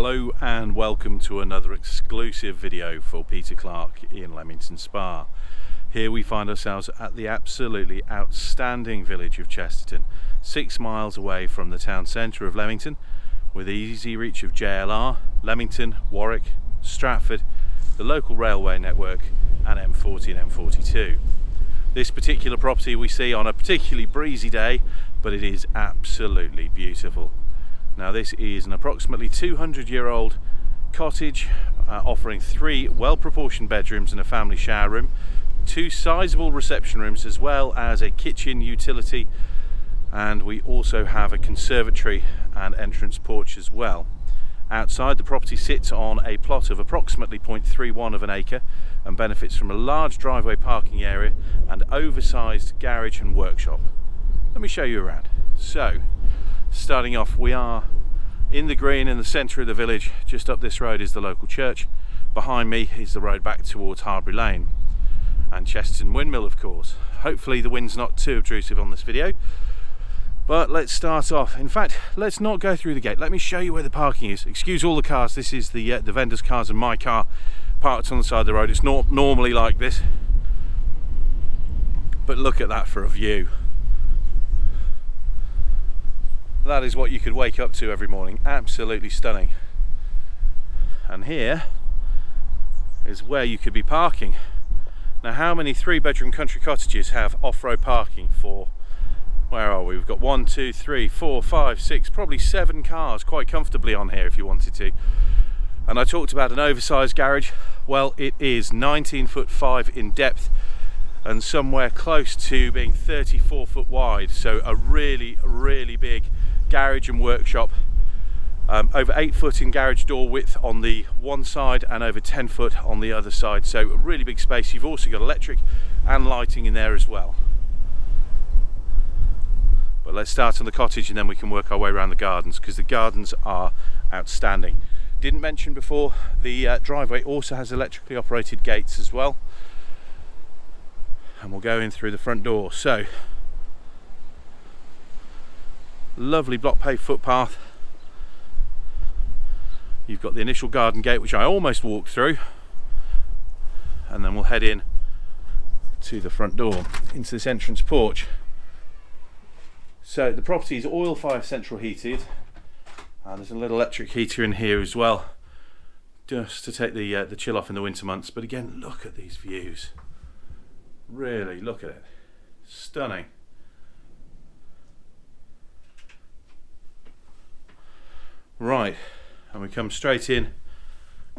Hello and welcome to another exclusive video for Peter Clark in Leamington Spa. Here we find ourselves at the absolutely outstanding village of Chesterton, 6 miles away from the town centre of Leamington, with easy reach of JLR, Leamington, Warwick, Stratford, the local railway network and M40 and M42. This particular property we see on a particularly breezy day, but it is absolutely beautiful. Now this is an approximately 200-year-old cottage offering 3 well-proportioned bedrooms and a family shower room, 2 sizable reception rooms as well as a kitchen utility, and we also have a conservatory and entrance porch as well. Outside, the property sits on a plot of approximately 0.31 of an acre and benefits from a large driveway parking area and oversized garage and workshop. Let me show you around. So, starting off, we are in the green in the centre of the village. Just up this road is the local church. Behind me is the road back towards Harbury Lane and Chesterton Windmill, of course. Hopefully the wind's not too obtrusive on this video, but let's start off. In fact, let's not go through the gate. Let me show you where the parking is. Excuse all the cars. This is the vendors' cars and my car parked on the side of the road. It's not normally like this, but look at that for a view. That is what you could wake up to every morning. Absolutely stunning. And here is where you could be parking. Now, how many 3-bedroom country cottages have off-road parking for, where are we? We've got 1, 2, 3, 4, 5, 6, probably 7 cars quite comfortably on here if you wanted to. And I talked about an oversized garage. Well, it is 19'5" in depth and somewhere close to being 34 foot wide. So a really, really big garage and workshop, over 8 foot in garage door width on the one side and over 10 foot on the other side, so a really big space. You've also got electric and lighting in there as well. But let's start on the cottage and then we can work our way around the gardens, because the gardens are outstanding. Didn't mention before, the driveway also has electrically operated gates as well, and we'll go in through the front door. So, lovely block paved footpath. You've got the initial garden gate, which I almost walked through, and then we'll head in to the front door into this entrance porch. So the property is oil fire central heated, and there's a little electric heater in here as well, just to take the chill off in the winter months. But again, look at these views. Really, look at it. Stunning. Right, and we come straight in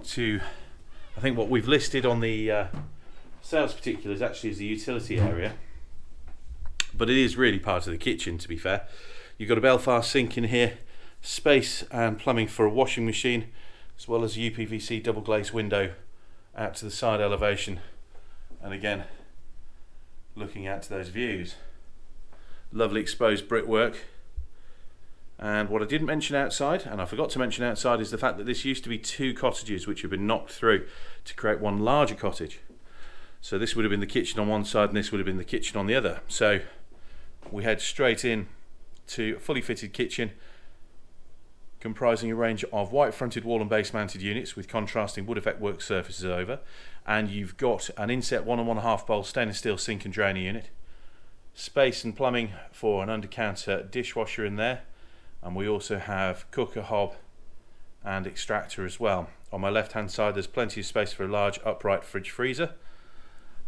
to, I think what we've listed on the sales particulars actually is the utility area, but it is really part of the kitchen, to be fair. You've got a Belfast sink in here, space and plumbing for a washing machine, as well as a UPVC double glazed window out to the side elevation, and again looking out to those views. Lovely exposed brickwork. And what I didn't mention outside, and I forgot to mention outside, is the fact that this used to be 2 cottages which have been knocked through to create one larger cottage. So this would have been the kitchen on one side and this would have been the kitchen on the other. So we head straight in to a fully fitted kitchen comprising a range of white fronted wall and base mounted units with contrasting wood effect work surfaces over, and you've got an inset 1 1/2 bowl stainless steel sink and drainer unit, space and plumbing for an under counter dishwasher in there. And we also have cooker, hob and extractor as well. On my left hand side there's plenty of space for a large upright fridge freezer,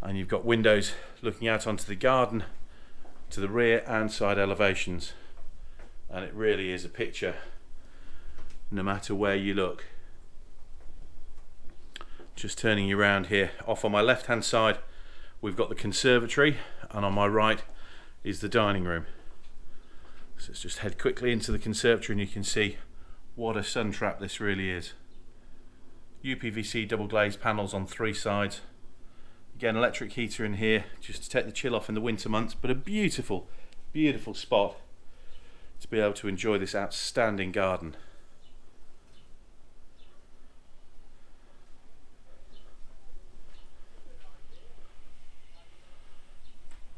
and you've got windows looking out onto the garden to the rear and side elevations, and it really is a picture no matter where you look. Just turning you around here, off on my left hand side we've got the conservatory, and on my right is the dining room. So let's just head quickly into the conservatory and you can see what a sun trap this really is. UPVC double glazed panels on 3 sides. Again, electric heater in here just to take the chill off in the winter months, but a beautiful, beautiful spot to be able to enjoy this outstanding garden.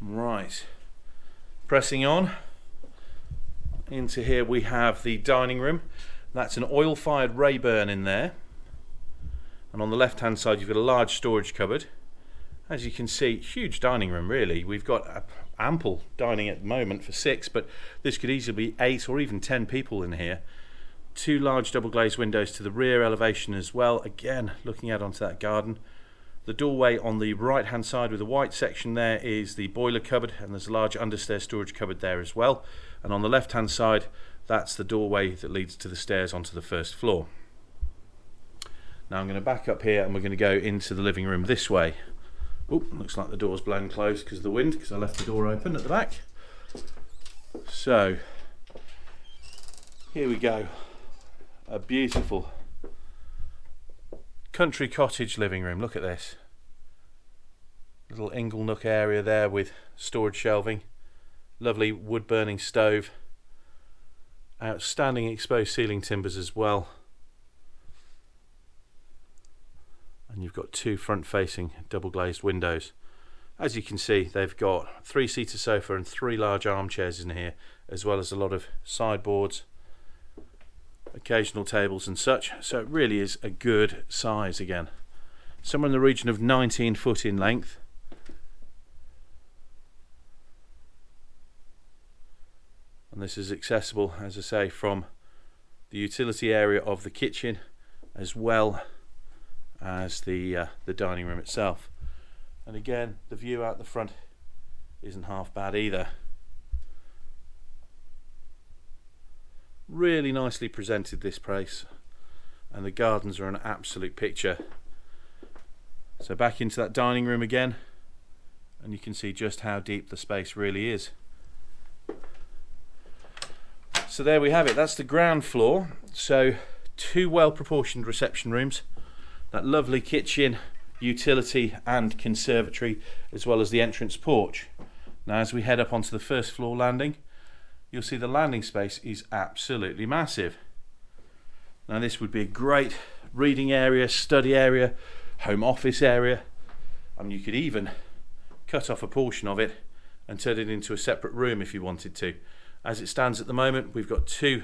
Right, pressing on into here we have the dining room. That's an oil-fired Rayburn in there. And on the left-hand side, you've got a large storage cupboard. As you can see, huge dining room, really. We've got ample dining at the moment for 6, but this could easily be 8 or even 10 people in here. 2 large double glazed windows to the rear elevation as well, again looking out onto that garden. The doorway on the right hand side with the white section there is the boiler cupboard, and there's a large understairs storage cupboard there as well. And on the left hand side, that's the doorway that leads to the stairs onto the first floor. Now I'm going to back up here and we're going to go into the living room this way. Oh, looks like the door's blown closed because of the wind, because I left the door open at the back. So here we go. A beautiful country cottage living room. Look at this. Little ingle nook area there with storage shelving. Lovely wood burning stove. Outstanding exposed ceiling timbers as well. And you've got 2 front facing double glazed windows. As you can see, they've got 3-seater sofa and 3 large armchairs in here, as well as a lot of sideboards, occasional tables and such. So it really is a good size again. Somewhere in the region of 19 foot in length. And this is accessible, as I say, from the utility area of the kitchen as well as the dining room itself. And again, the view out the front isn't half bad either. Really nicely presented, this place, and the gardens are an absolute picture. So back into that dining room again, and you can see just how deep the space really is. So there we have it, that's the ground floor. So 2 well proportioned reception rooms, that lovely kitchen, utility and conservatory, as well as the entrance porch. Now as we head up onto the first floor landing, you'll see the landing space is absolutely massive. Now this would be a great reading area, study area, home office area. I mean, you could even cut off a portion of it and turn it into a separate room if you wanted to. As it stands at the moment, we've got 2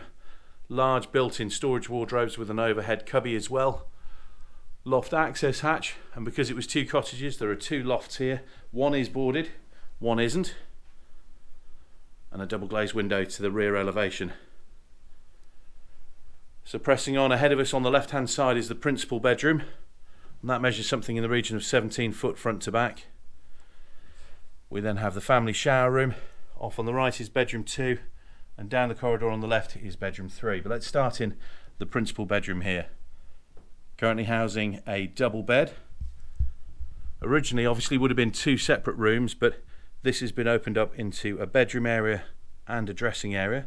large built-in storage wardrobes with an overhead cubby as well. Loft access hatch, and because it was 2 cottages, there are 2 lofts here. One is boarded, one isn't. And a double glazed window to the rear elevation. So pressing on ahead of us on the left hand side is the principal bedroom, and that measures something in the region of 17 foot front to back. We then have the family shower room. Off on the right is bedroom 2, and down the corridor on the left is bedroom 3. But let's start in the principal bedroom here. Currently housing a double bed. Originally obviously would have been 2 separate rooms, but this has been opened up into a bedroom area and a dressing area.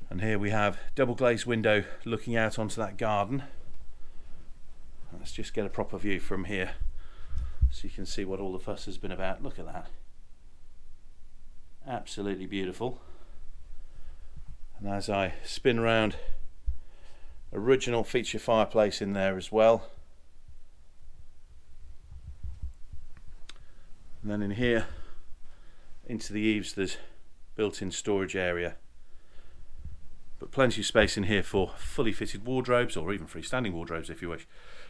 And here we have double glazed window looking out onto that garden. Let's just get a proper view from here so you can see what all the fuss has been about. Look at that. Absolutely beautiful. And as I spin around, original feature fireplace in there as well. And then in here, into the eaves, there's built-in storage area. But plenty of space in here for fully fitted wardrobes, or even freestanding wardrobes if you wish.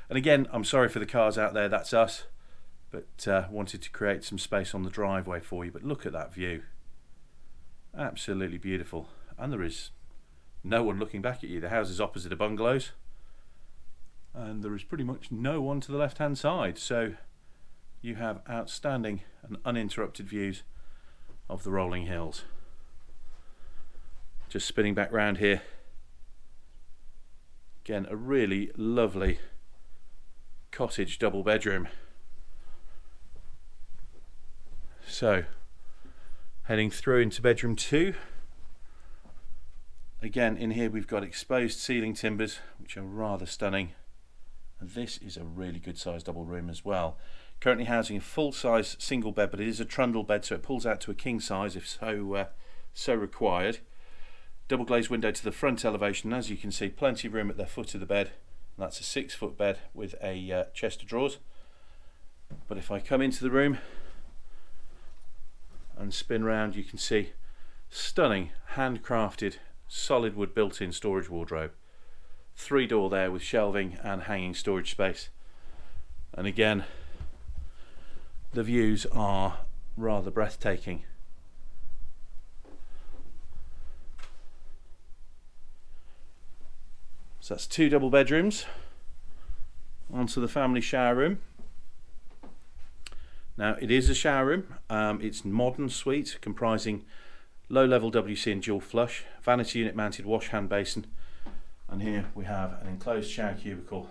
And again, I'm sorry for the cars out there, that's us. But wanted to create some space on the driveway for you. But look at that view. Absolutely beautiful. And there is no one looking back at you. The house is opposite a bungalows, and there is pretty much no one to the left hand side, so you have outstanding and uninterrupted views of the rolling hills. Just spinning back round here, again a really lovely cottage double bedroom. So heading through into bedroom 2. Again, in here we've got exposed ceiling timbers, which are rather stunning. And this is a really good sized double room as well. Currently housing a full-size single bed, but it is a trundle bed, so it pulls out to a king size if so required. Double glazed window to the front elevation. As you can see, plenty of room at the foot of the bed. And that's a 6-foot bed with a chest of drawers. But if I come into the room and spin round, you can see stunning handcrafted solid wood built-in storage wardrobe, 3-door there with shelving and hanging storage space. And again, the views are rather breathtaking. So that's 2 double bedrooms onto the family shower room. Now it is a shower room, it's modern suite comprising low-level WC and dual flush, vanity unit mounted wash hand basin, and here we have an enclosed shower cubicle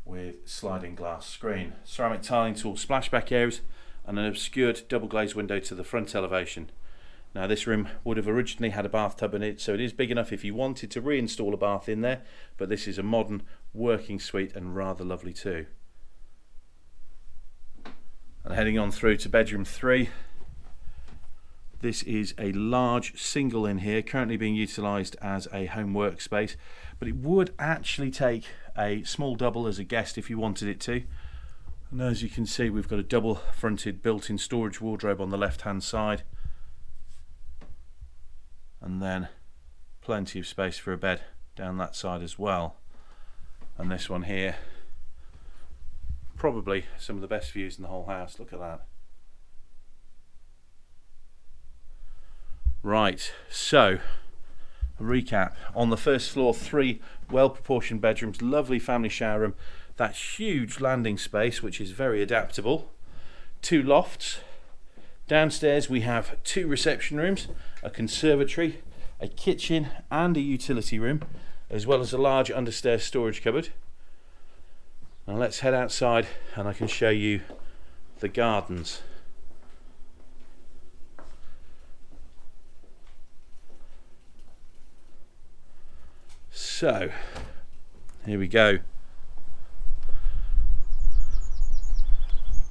with sliding glass screen, ceramic tiling to all splashback areas, and an obscured double glazed window to the front elevation. Now this room would have originally had a bathtub in it, so it is big enough if you wanted to reinstall a bath in there, but this is a modern working suite and rather lovely too. And heading on through to bedroom 3, this is a large single in here, currently being utilised as a home workspace, but it would actually take a small double as a guest if you wanted it to. And as you can see, we've got a double fronted built-in storage wardrobe on the left hand side, and then plenty of space for a bed down that side as well. And this one here, probably some of the best views in the whole house. Look at that. Right, so a recap. On the first floor, 3 well-proportioned bedrooms, lovely family shower room, that huge landing space which is very adaptable, 2 lofts. Downstairs we have 2 reception rooms, a conservatory, a kitchen and a utility room, as well as a large understairs storage cupboard. Now let's head outside and I can show you the gardens. So here we go.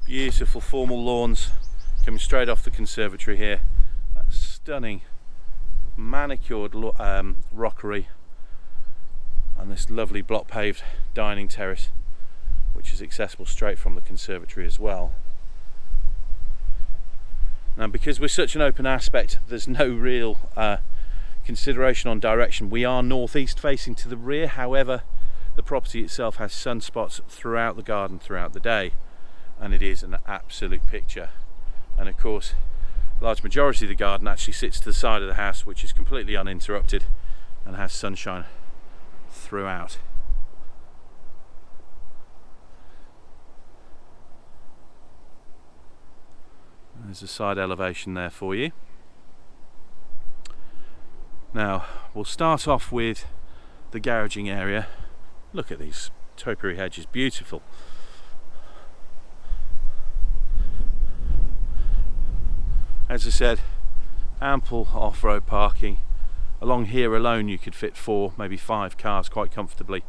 Beautiful formal lawns coming straight off the conservatory here. That stunning manicured rockery, and this lovely block paved dining terrace which is accessible straight from the conservatory as well. Now because we're such an open aspect, there's no real consideration on direction. We are northeast facing to the rear, however the property itself has sunspots throughout the garden throughout the day, and it is an absolute picture. And of course a large majority of the garden actually sits to the side of the house, which is completely uninterrupted and has sunshine throughout. There's a side elevation there for you. Now we'll start off with the garaging area. Look at these topiary hedges, beautiful. As I said, ample off-road parking. Along here alone you could fit 4, maybe 5 cars quite comfortably,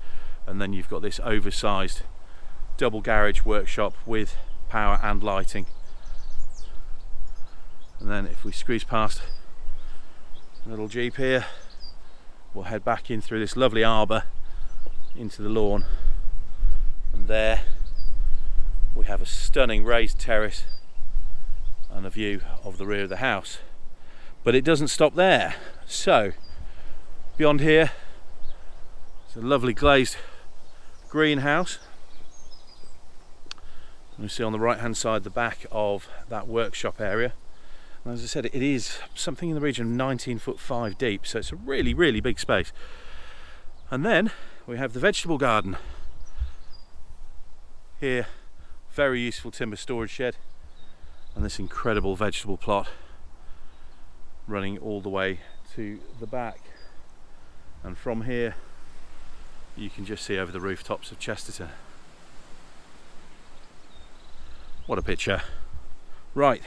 and then you've got this oversized double garage workshop with power and lighting. And then if we squeeze past a little Jeep here, we'll head back in through this lovely arbour into the lawn, and there we have a stunning raised terrace and a view of the rear of the house. But it doesn't stop there. So beyond here it's a lovely glazed greenhouse. You see on the right hand side the back of that workshop area. And as I said, it is something in the region of 19'5" deep, so it's a really big space. And then we have the vegetable garden here, very useful timber storage shed, and this incredible vegetable plot running all the way to the back. And from here you can just see over the rooftops of Chesterton. What a picture. Right,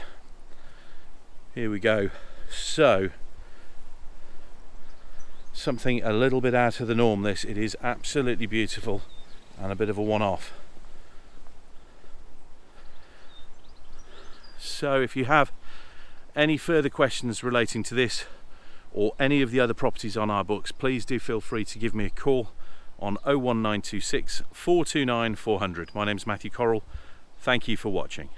here we go. So something a little bit out of the norm this. It is absolutely beautiful and a bit of a one-off. So if you have any further questions relating to this or any of the other properties on our books, please do feel free to give me a call on 01926 429 400. My name's Matthew Correll. Thank you for watching.